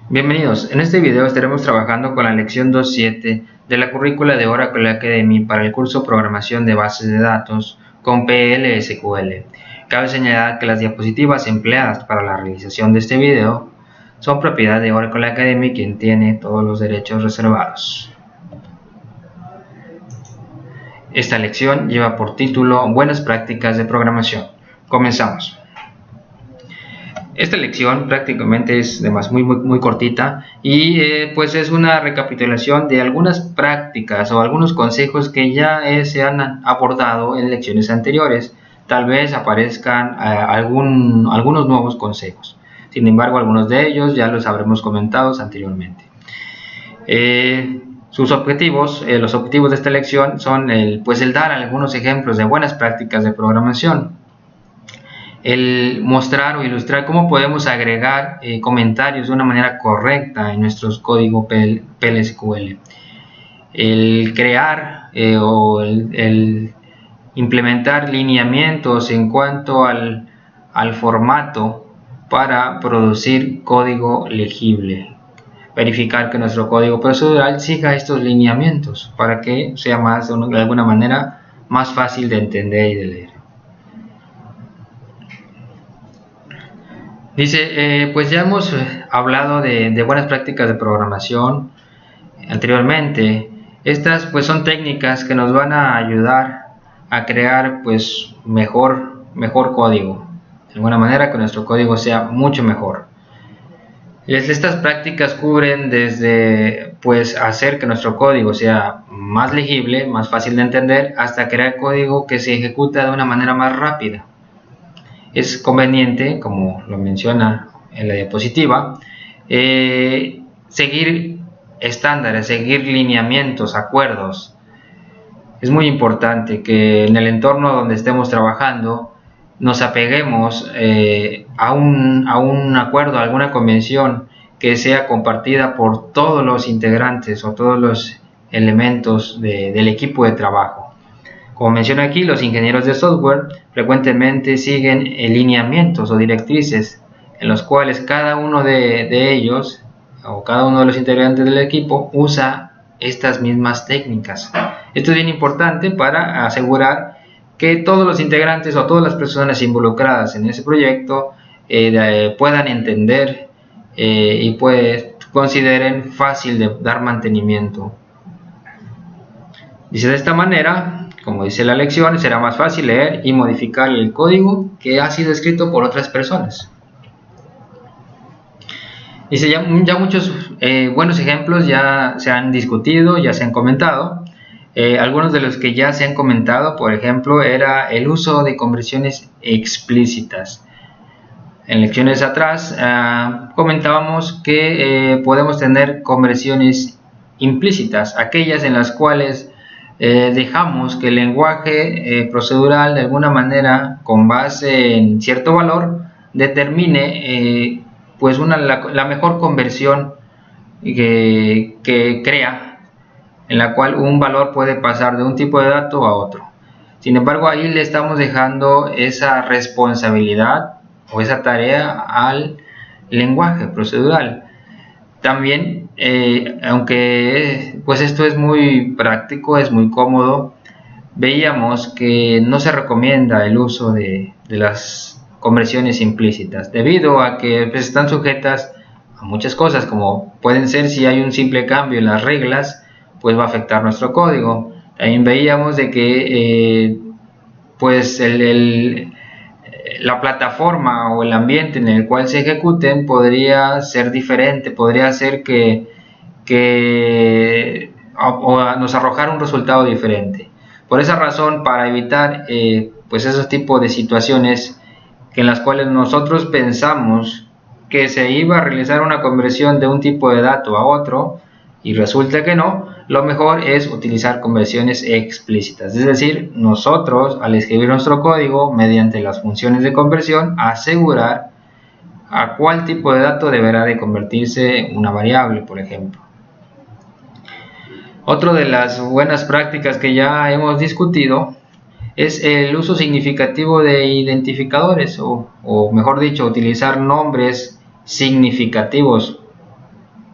Bienvenidos, en este video estaremos trabajando con la lección 2.7 de la currícula de Oracle Academy para el curso Programación de Bases de Datos con PL/SQL. Cabe señalar que las diapositivas empleadas para la realización de este video son propiedad de Oracle Academy, quien tiene todos los derechos reservados. Esta lección lleva por título Buenas prácticas de programación. Comenzamos. Esta lección prácticamente es además muy cortita y pues es una recapitulación de algunas prácticas o algunos consejos que ya se han abordado en lecciones anteriores. Tal vez aparezcan algunos nuevos consejos. Sin embargo, algunos de ellos ya los habremos comentado anteriormente. Los objetivos de esta lección son el dar algunos ejemplos de buenas prácticas de programación, el mostrar o ilustrar cómo podemos agregar comentarios de una manera correcta en nuestros códigos PL/SQL, el crear o el implementar lineamientos en cuanto al formato para producir código legible, verificar que nuestro código procedural siga estos lineamientos para que sea de alguna manera más fácil de entender y de leer. Dice, pues ya hemos hablado de buenas prácticas de programación anteriormente. Estas pues son técnicas que nos van a ayudar a crear pues mejor código, de alguna manera que nuestro código sea mucho mejor. Estas prácticas cubren desde pues hacer que nuestro código sea más legible, más fácil de entender, hasta crear código que se ejecuta de una manera más rápida. Es conveniente, como lo menciona en la diapositiva, seguir estándares, seguir lineamientos, acuerdos. Es muy importante que en el entorno donde estemos trabajando nos apeguemos a un acuerdo, a alguna convención que sea compartida por todos los integrantes o todos los elementos del equipo de trabajo. Como menciona aquí, los ingenieros de software frecuentemente siguen lineamientos o directrices en los cuales cada uno de ellos o cada uno de los integrantes del equipo usa estas mismas técnicas. Esto es bien importante para asegurar que todos los integrantes o todas las personas involucradas en ese proyecto puedan entender y pues consideren fácil de dar mantenimiento. Dice, de esta manera, como dice la lección, será más fácil leer y modificar el código que ha sido escrito por otras personas. Dice, ya muchos buenos ejemplos ya se han discutido, ya se han comentado. Algunos de los que ya se han comentado, por ejemplo, era el uso de conversiones explícitas. En lecciones atrás comentábamos que podemos tener conversiones implícitas, aquellas en las cuales dejamos que el lenguaje procedural de alguna manera, con base en cierto valor, determine pues la mejor conversión que crea, en la cual un valor puede pasar de un tipo de dato a otro. Sin embargo, ahí le estamos dejando esa responsabilidad o esa tarea al lenguaje procedural. También, aunque pues esto es muy práctico, es muy cómodo, veíamos que no se recomienda el uso de las conversiones implícitas, debido a que pues, están sujetas a muchas cosas, como pueden ser si hay un simple cambio en las reglas, pues va a afectar nuestro código. También veíamos de que pues la plataforma o el ambiente en el cual se ejecuten podría ser diferente, podría ser que nos arrojara un resultado diferente. Por esa razón, para evitar pues esos tipos de situaciones en las cuales nosotros pensamos que se iba a realizar una conversión de un tipo de dato a otro y resulta que no, lo mejor es utilizar conversiones explícitas, es decir, nosotros al escribir nuestro código mediante las funciones de conversión asegurar a cuál tipo de dato deberá de convertirse una variable, por ejemplo. Otra de las buenas prácticas que ya hemos discutido es el uso significativo de identificadores o mejor dicho, utilizar nombres significativos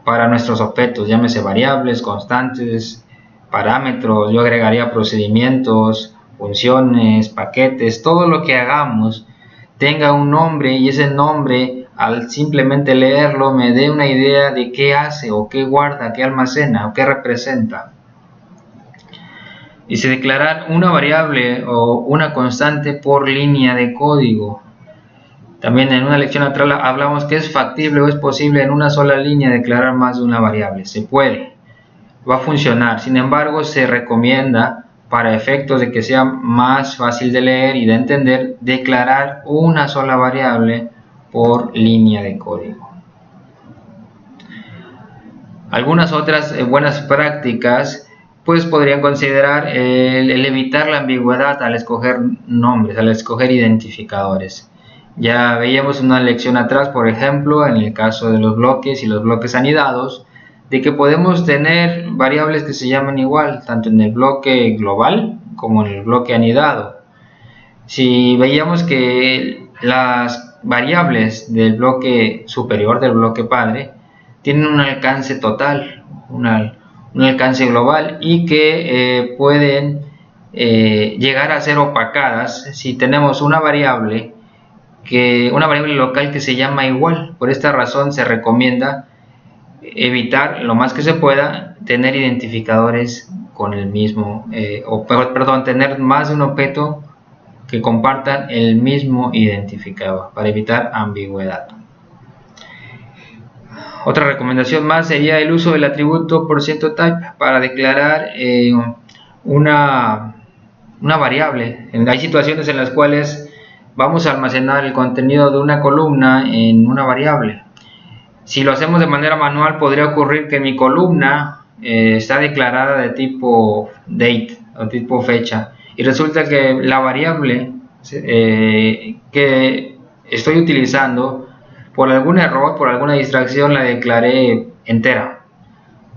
para nuestros objetos, llámese variables, constantes, parámetros. Yo agregaría procedimientos, funciones, paquetes, todo lo que hagamos tenga un nombre, y ese nombre, al simplemente leerlo, me dé una idea de qué hace o qué guarda, qué almacena o qué representa. Dice declarar una variable o una constante por línea de código. También en una lección atrás hablamos que es factible o es posible en una sola línea declarar más de una variable. Se puede, va a funcionar. Sin embargo, se recomienda, para efectos de que sea más fácil de leer y de entender, declarar una sola variable por línea de código. Algunas otras buenas prácticas pues podrían considerar el evitar la ambigüedad al escoger nombres, al escoger identificadores. Ya veíamos una lección atrás, por ejemplo, en el caso de los bloques y los bloques anidados, de que podemos tener variables que se llaman igual, tanto en el bloque global como en el bloque anidado. Si veíamos que las variables del bloque superior, del bloque padre, tienen un alcance total, un alcance global, y que pueden llegar a ser opacadas si tenemos una variable local que se llama igual. Por esta razón se recomienda evitar lo más que se pueda tener identificadores con el mismo, tener más de un objeto que compartan el mismo identificador para evitar ambigüedad. Otra recomendación más sería el uso del atributo %type para declarar una variable. Hay situaciones en las cuales vamos a almacenar el contenido de una columna en una variable. Si lo hacemos de manera manual, podría ocurrir que mi columna está declarada de tipo date o tipo fecha, y resulta que la variable que estoy utilizando, por algún error, por alguna distracción, la declaré entera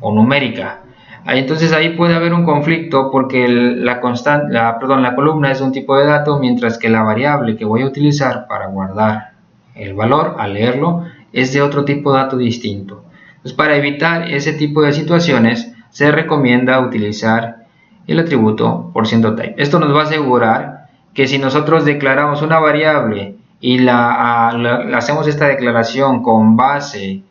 o numérica. Entonces ahí puede haber un conflicto, porque la columna es un tipo de dato, mientras que la variable que voy a utilizar para guardar el valor al leerlo es de otro tipo de dato distinto. Entonces, para evitar ese tipo de situaciones, se recomienda utilizar el atributo %type. Esto nos va a asegurar que si nosotros declaramos una variable y hacemos esta declaración con base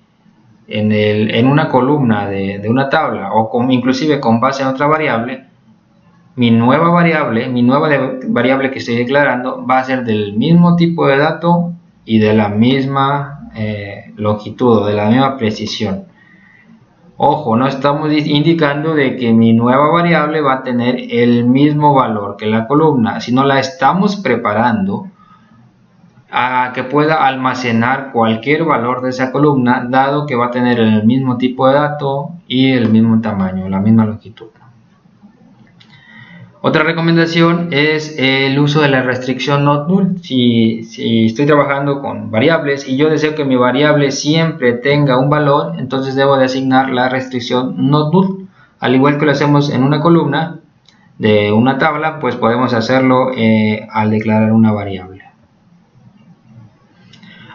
en una columna de una tabla, o inclusive con base en otra variable, mi nueva variable que estoy declarando va a ser del mismo tipo de dato y de la misma longitud o de la misma precisión. Ojo, no estamos indicando de que mi nueva variable va a tener el mismo valor que la columna, sino la estamos preparando a que pueda almacenar cualquier valor de esa columna, dado que va a tener el mismo tipo de dato y el mismo tamaño, la misma longitud. Otra recomendación es el uso de la restricción not null. Si estoy trabajando con variables y yo deseo que mi variable siempre tenga un valor, entonces debo de asignar la restricción not null. Al igual que lo hacemos en una columna de una tabla, pues podemos hacerlo al declarar una variable.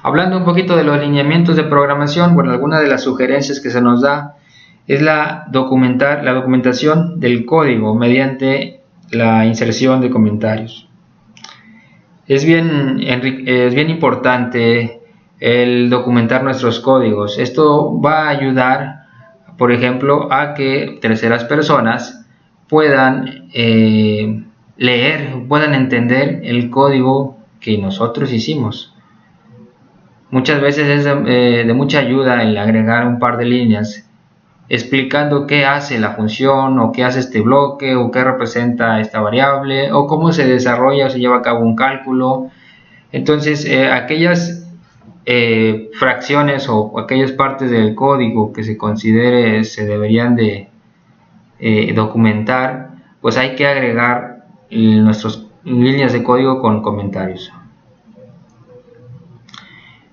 Hablando un poquito de los lineamientos de programación, bueno, alguna de las sugerencias que se nos da es la documentación del código mediante la inserción de comentarios. Es bien importante el documentar nuestros códigos. Esto va a ayudar, por ejemplo, a que terceras personas puedan puedan entender el código que nosotros hicimos. Muchas veces es de mucha ayuda el agregar un par de líneas explicando qué hace la función, o qué hace este bloque, o qué representa esta variable, o cómo se desarrolla o se lleva a cabo un cálculo. Entonces, aquellas fracciones o aquellas partes del código que se considere se deberían de documentar, pues hay que agregar nuestras líneas de código con comentarios.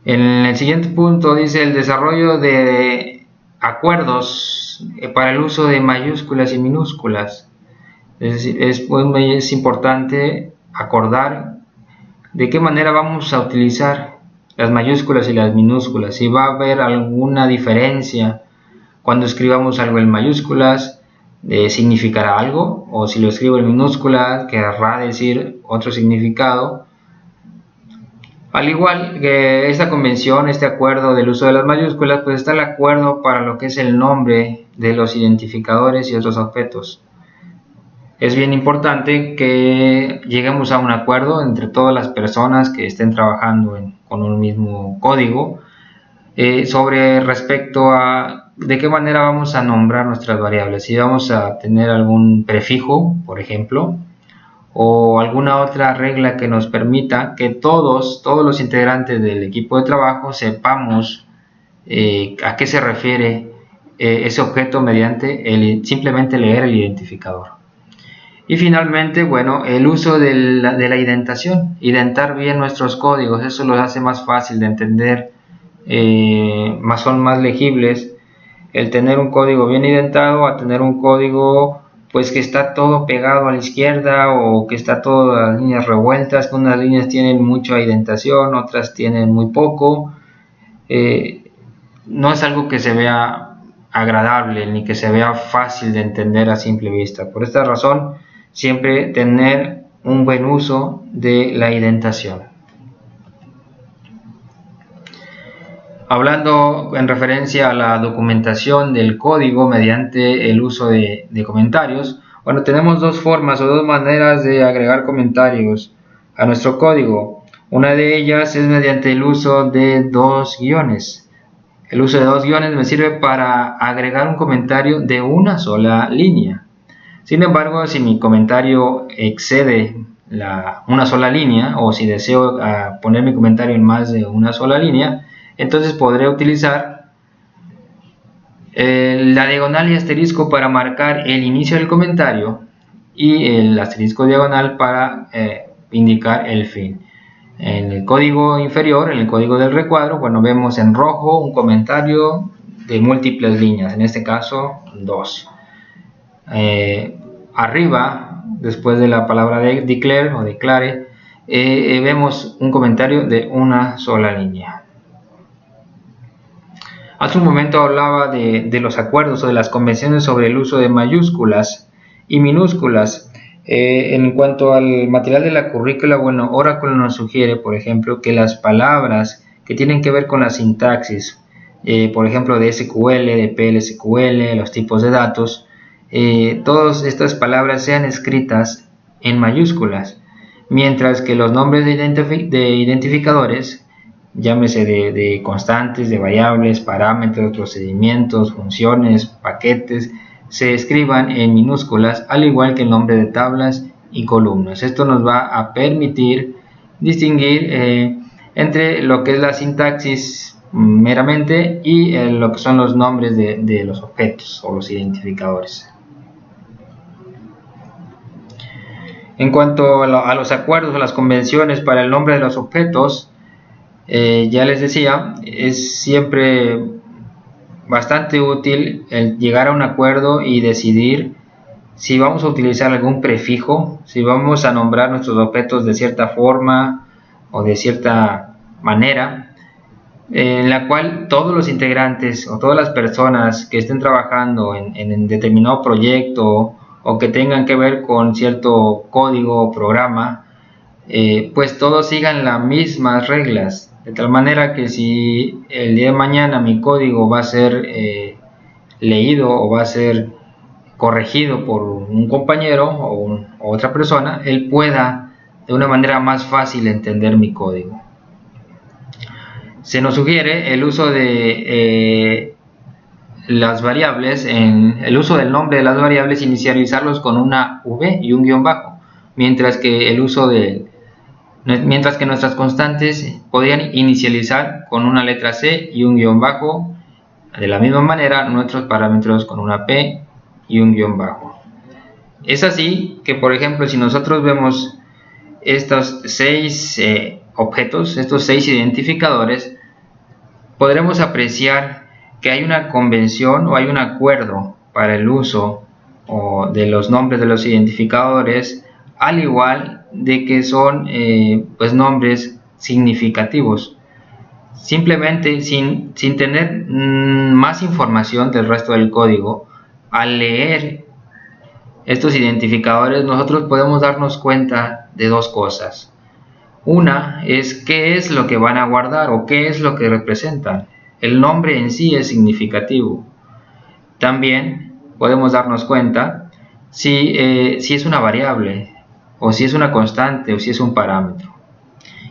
En el siguiente punto dice el desarrollo de acuerdos para el uso de mayúsculas y minúsculas. Es decir, es importante acordar de qué manera vamos a utilizar las mayúsculas y las minúsculas, si va a haber alguna diferencia cuando escribamos algo en mayúsculas significará algo, o si lo escribo en minúsculas querrá decir otro significado. Al igual que esta convención, este acuerdo del uso de las mayúsculas, pues está el acuerdo para lo que es el nombre de los identificadores y otros objetos. Es bien importante que lleguemos a un acuerdo entre todas las personas que estén trabajando con un mismo código sobre respecto a de qué manera vamos a nombrar nuestras variables. Si vamos a tener algún prefijo, por ejemplo, o alguna otra regla que nos permita que todos los integrantes del equipo de trabajo sepamos a qué se refiere ese objeto mediante simplemente leer el identificador. Y finalmente, bueno, el uso de la indentación, indentar bien nuestros códigos, eso los hace más fácil de entender, son más legibles. El tener un código bien indentado a tener un código pues que está todo pegado a la izquierda, o que está todas las líneas revueltas, que unas líneas tienen mucha indentación, otras tienen muy poco. No es algo que se vea agradable ni que se vea fácil de entender a simple vista. Por esta razón, siempre tener un buen uso de la indentación. Hablando en referencia a la documentación del código mediante el uso de comentarios, bueno, tenemos dos formas o dos maneras de agregar comentarios a nuestro código. Una de ellas es mediante el uso de dos guiones. El uso de dos guiones me sirve para agregar un comentario de una sola línea. Sin embargo, si mi comentario excede una sola línea, o si deseo poner mi comentario en más de una sola línea, entonces podré utilizar la diagonal y asterisco para marcar el inicio del comentario, y el asterisco diagonal para indicar el fin. En el código inferior, en el código del recuadro, bueno, vemos en rojo un comentario de múltiples líneas, en este caso 2. Arriba, después de la palabra declare o declare, vemos un comentario de una sola línea. Hace un momento hablaba de los acuerdos o de las convenciones sobre el uso de mayúsculas y minúsculas. En cuanto al material de la currícula, bueno, Oracle nos sugiere, por ejemplo, que las palabras que tienen que ver con la sintaxis, por ejemplo, de SQL, de PLSQL, los tipos de datos, todas estas palabras sean escritas en mayúsculas, mientras que los nombres de identificadores, llámese de constantes, de variables, parámetros, procedimientos, funciones, paquetes, se escriban en minúsculas, al igual que el nombre de tablas y columnas. Esto nos va a permitir distinguir entre lo que es la sintaxis meramente y lo que son los nombres de los objetos o los identificadores. En cuanto a los acuerdos o las convenciones para el nombre de los objetos, ya les decía, es siempre bastante útil el llegar a un acuerdo y decidir si vamos a utilizar algún prefijo, si vamos a nombrar nuestros objetos de cierta forma o de cierta manera, en la cual todos los integrantes o todas las personas que estén trabajando en determinado proyecto o que tengan que ver con cierto código o programa, pues todos sigan las mismas reglas, de tal manera que si el día de mañana mi código va a ser leído o va a ser corregido por un compañero o otra persona, él pueda de una manera más fácil entender mi código. Se nos sugiere el uso de las variables, el uso del nombre de las variables, inicializarlos con una V y un guión bajo, mientras que nuestras constantes podrían inicializar con una letra C y un guión bajo. De la misma manera, nuestros parámetros con una P y un guión bajo. Es así que, por ejemplo, si nosotros vemos estos 6 objetos, estos 6 identificadores, podremos apreciar que hay una convención o hay un acuerdo para el uso de los nombres de los identificadores, al igual de que son pues nombres significativos. simplemente sin tener más información del resto del código, al leer estos identificadores nosotros podemos darnos cuenta de dos cosas. Una es qué es lo que van a guardar o qué es lo que representan. El nombre en sí es significativo. También podemos darnos cuenta si es una variable, o si es una constante, o si es un parámetro.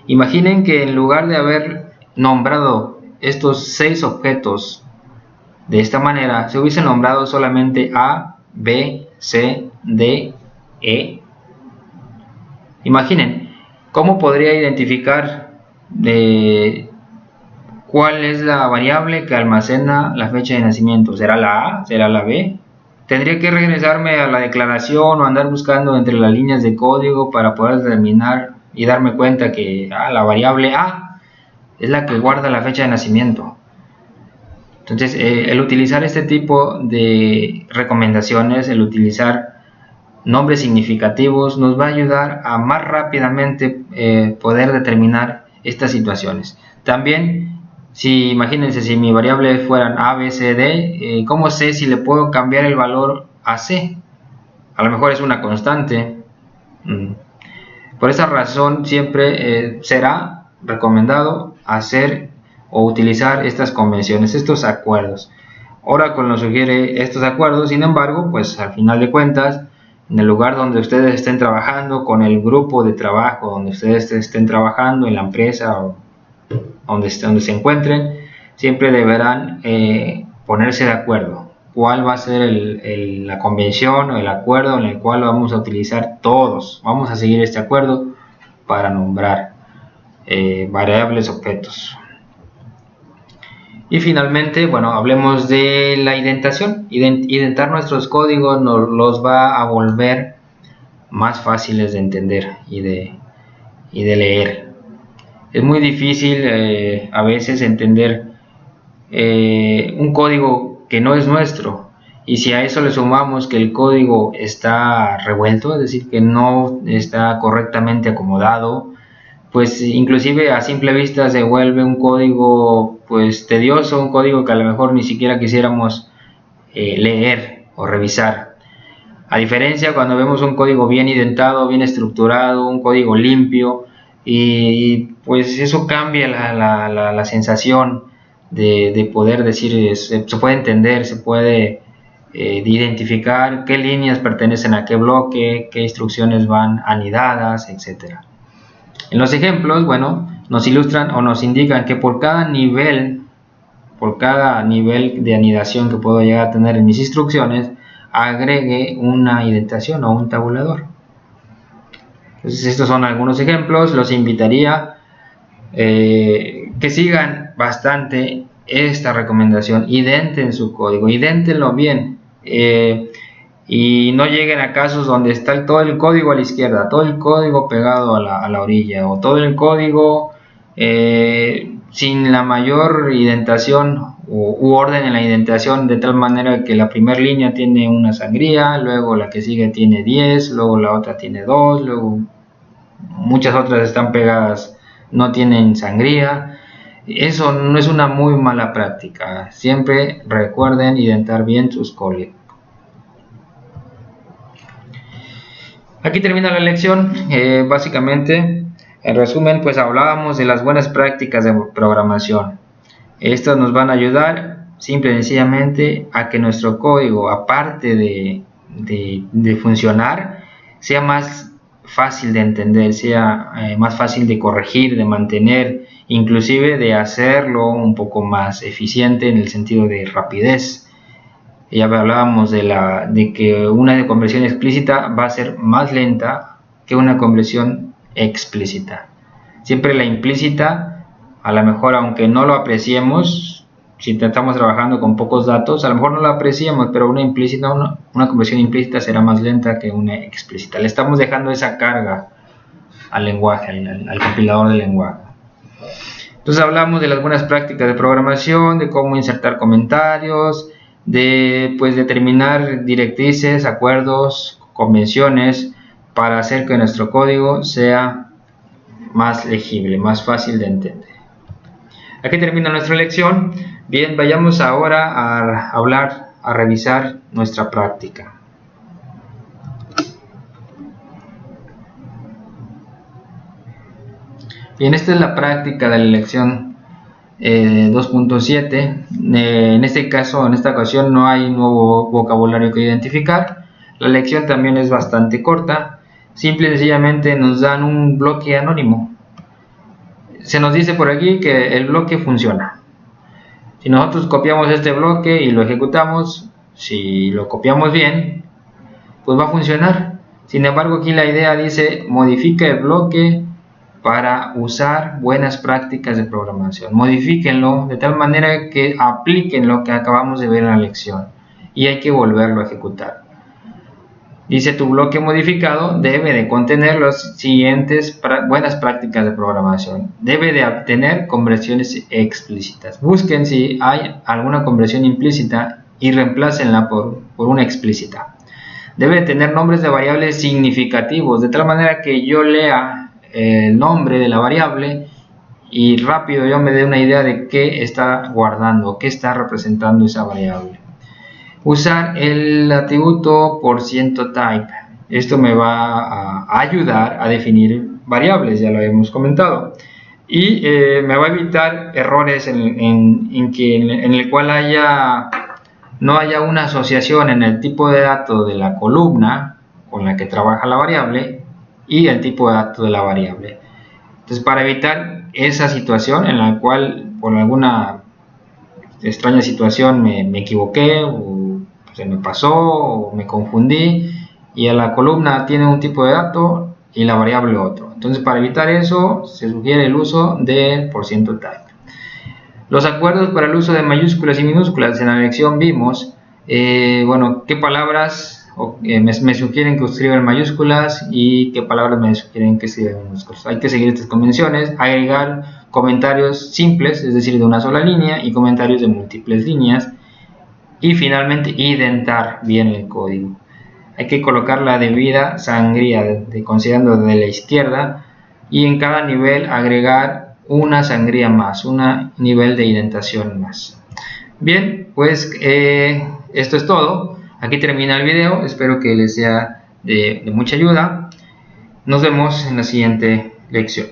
Imaginen que en lugar de haber nombrado estos 6 objetos de esta manera, se hubiesen nombrado solamente A, B, C, D, E. Imaginen, ¿cómo podría identificar cuál es la variable que almacena la fecha de nacimiento? ¿Será la A? ¿Será la B? Tendría que regresarme a la declaración o andar buscando entre las líneas de código para poder determinar y darme cuenta que la variable A es la que guarda la fecha de nacimiento. Entonces, el utilizar este tipo de recomendaciones, el utilizar nombres significativos, nos va a ayudar a más rápidamente poder determinar estas situaciones. También, imagínense, si mi variable fueran A, B, C, D, ¿cómo sé si le puedo cambiar el valor a C? A lo mejor es una constante. Por esa razón, siempre será recomendado hacer o utilizar estas convenciones, estos acuerdos. Oracle nos sugiere estos acuerdos, sin embargo, pues al final de cuentas, en el lugar donde ustedes estén trabajando, con el grupo de trabajo donde ustedes estén trabajando, en la empresa o donde se encuentren, siempre deberán ponerse de acuerdo. ¿Cuál va a ser la convención o el acuerdo en el cual lo vamos a utilizar todos? Vamos a seguir este acuerdo para nombrar variables, objetos. Y finalmente, bueno, hablemos de la indentación. Indentar nuestros códigos nos los va a volver más fáciles de entender y de leer. Es muy difícil a veces entender un código que no es nuestro, y si a eso le sumamos que el código está revuelto, es decir, que no está correctamente acomodado, pues inclusive a simple vista se vuelve un código pues tedioso, un código que a lo mejor ni siquiera quisiéramos leer o revisar. A diferencia cuando vemos un código bien indentado, bien estructurado, un código limpio, y pues eso cambia la sensación de poder decir, se puede entender, se puede identificar qué líneas pertenecen a qué bloque, qué instrucciones van anidadas, etc. En los ejemplos, bueno, nos ilustran o nos indican que por cada nivel de anidación que puedo llegar a tener en mis instrucciones, agregue una indentación o un tabulador. Entonces, estos son algunos ejemplos. Los invitaría que sigan bastante esta recomendación. Identen su código, idéntenlo bien. Y no lleguen a casos donde está todo el código a la izquierda, todo el código pegado a la orilla, o todo el código sin la mayor indentación u orden en la indentación, de tal manera que la primera línea tiene una sangría, luego la que sigue tiene 10, luego la otra tiene 2, luego muchas otras están pegadas, no tienen sangría. Eso no es una muy mala práctica. Siempre recuerden indentar bien sus códigos. Aquí termina la lección. Básicamente, en resumen, pues hablábamos de las buenas prácticas de programación. Estas nos van a ayudar simple y sencillamente a que nuestro código, aparte de funcionar, sea más fácil de entender, sea más fácil de corregir, de mantener, inclusive de hacerlo un poco más eficiente en el sentido de rapidez. Ya hablábamos de que una conversión explícita va a ser más lenta que una conversión explícita. Siempre la implícita, a lo mejor aunque no lo apreciemos, si estamos trabajando con pocos datos, a lo mejor no lo apreciamos, pero una conversión implícita será más lenta que una explícita. Le estamos dejando esa carga al lenguaje, al compilador del lenguaje. Entonces hablamos de las buenas prácticas de programación, de cómo insertar comentarios, de determinar directrices, acuerdos, convenciones para hacer que nuestro código sea más legible, más fácil de entender. Aquí termina nuestra lección. Bien, vayamos ahora a revisar nuestra práctica. Bien, esta es la práctica de la lección 2.7. En este caso, en esta ocasión, no hay nuevo vocabulario que identificar. La lección también es bastante corta. Simple y sencillamente nos dan un bloque anónimo. Se nos dice por aquí que el bloque funciona. Si nosotros copiamos este bloque y lo ejecutamos, si lo copiamos bien, pues va a funcionar. Sin embargo, aquí la idea dice modifica el bloque para usar buenas prácticas de programación. Modifíquenlo de tal manera que apliquen lo que acabamos de ver en la lección y hay que volverlo a ejecutar. Dice tu bloque modificado debe de contener las siguientes buenas prácticas de programación. Debe de obtener conversiones explícitas. Busquen si hay alguna conversión implícita y reemplácenla por una explícita. Debe de tener nombres de variables significativos, de tal manera que yo lea el nombre de la variable y rápido yo me dé una idea de qué está guardando, qué está representando esa variable. Usar el atributo %type. Esto me va a ayudar a definir variables, ya lo hemos comentado. Y me va a evitar errores en el cual no haya una asociación en el tipo de datos de la columna con la que trabaja la variable y el tipo de datos de la variable. Entonces, para evitar esa situación en la cual por alguna extraña situación me equivoqué o se me pasó o me confundí y a la columna tiene un tipo de dato y la variable otro. Entonces, para evitar eso se sugiere el uso del %type. Los acuerdos para el uso de mayúsculas y minúsculas. En la lección vimos qué palabras me sugieren que escriba en mayúsculas y qué palabras me sugieren que escriba en minúsculas. Hay que seguir estas convenciones, agregar comentarios simples, es decir, de una sola línea, y comentarios de múltiples líneas. Y finalmente, indentar bien el código. Hay que colocar la debida sangría, considerando desde la izquierda, y en cada nivel agregar una sangría más, un nivel de indentación más. Bien, pues esto es todo. Aquí termina el video. Espero que les sea de mucha ayuda. Nos vemos en la siguiente lección.